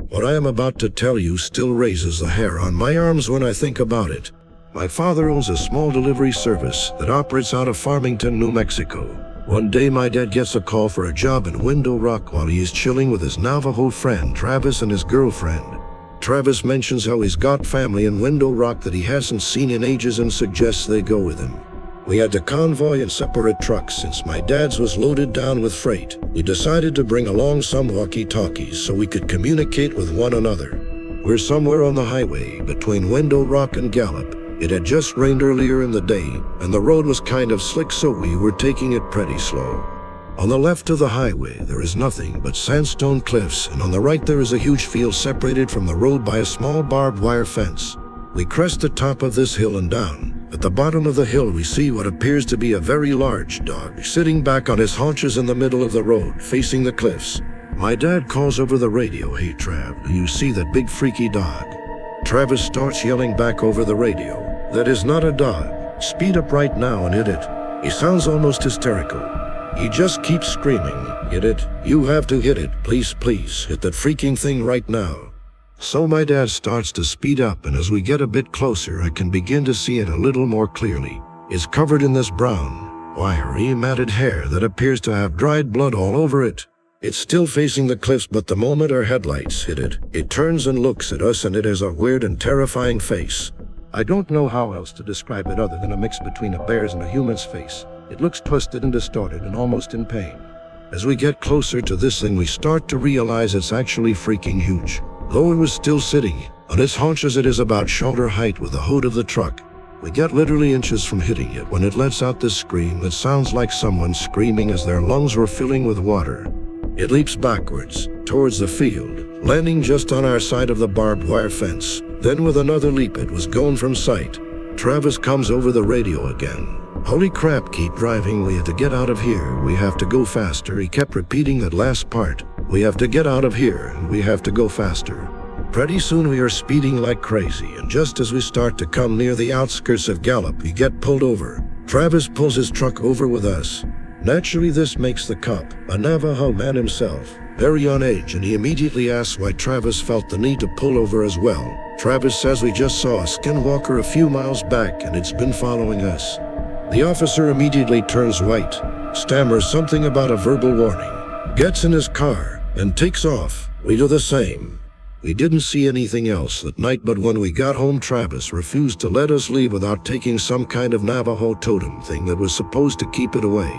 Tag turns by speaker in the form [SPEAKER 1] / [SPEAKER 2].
[SPEAKER 1] What I am about to tell you still raises the hair on my arms when I think about it. My father owns a small delivery service that operates out of Farmington, New Mexico. One day my dad gets a call for a job in Window Rock while he is chilling with his Navajo friend Travis and his girlfriend. Travis mentions how he's got family in Window Rock that he hasn't seen in ages and suggests they go with him. We had to convoy in separate trucks since my dad's was loaded down with freight. We decided to bring along some walkie-talkies so we could communicate with one another. We're somewhere on the highway between Window Rock and Gallup. It had just rained earlier in the day, and the road was kind of slick, so we were taking it pretty slow. On the left of the highway, there is nothing but sandstone cliffs, and on the right there is a huge field separated from the road by a small barbed wire fence. We crest the top of this hill and down. At the bottom of the hill, we see what appears to be a very large dog sitting back on his haunches in the middle of the road, facing the cliffs. My dad calls over the radio, "Hey Trav, do you see that big freaky dog?" Travis starts yelling back over the radio, "That is not a dog. Speed up right now and hit it." He sounds almost hysterical. He just keeps screaming, "Hit it. You have to hit it. Please, please, hit that freaking thing right now." So my dad starts to speed up, and as we get a bit closer, I can begin to see it a little more clearly. It's covered in this brown, wiry, matted hair that appears to have dried blood all over it. It's still facing the cliffs, but the moment our headlights hit it, it turns and looks at us, and it has a weird and terrifying face. I don't know how else to describe it other than a mix between a bear's and a human's face. It looks twisted and distorted and almost in pain. As we get closer to this thing, we start to realize it's actually freaking huge. Though it was still sitting on its haunches, it is about shoulder height with the hood of the truck. We get literally inches from hitting it when it lets out this scream that sounds like someone screaming as their lungs were filling with water. It leaps backwards towards the field, landing just on our side of the barbed wire fence. Then with another leap, it was gone from sight. Travis comes over the radio again. "Holy crap, keep driving, we have to get out of here, we have to go faster." He kept repeating that last part. "We have to get out of here, and we have to go faster." Pretty soon we are speeding like crazy, and just as we start to come near the outskirts of Gallup, we get pulled over. Travis pulls his truck over with us. Naturally, this makes the cop, a Navajo man himself, very on edge, and he immediately asks why Travis felt the need to pull over as well. Travis says, "We just saw a Skinwalker a few miles back, and it's been following us." The officer immediately turns white, stammers something about a verbal warning, gets in his car, and takes off. We do the same. We didn't see anything else that night, but when we got home, Travis refused to let us leave without taking some kind of Navajo totem thing that was supposed to keep it away.